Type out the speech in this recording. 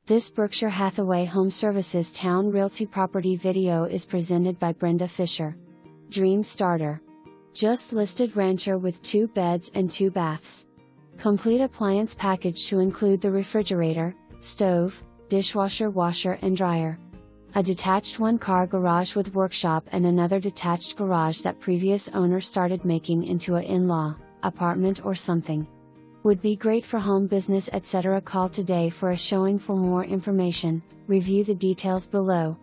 This Berkshire Hathaway HomeServices Towne Realty property video is presented by Brenda Fisher. Dream Starter. Just listed rancher with 2 beds and 2 baths. Complete appliance package to include the refrigerator, stove, dishwasher, washer and dryer. A detached 1-car garage with workshop and another detached garage that previous owner started making into a in-law apartment or something. Would be great for home business etc. Call today for a showing. For more information, review the details below.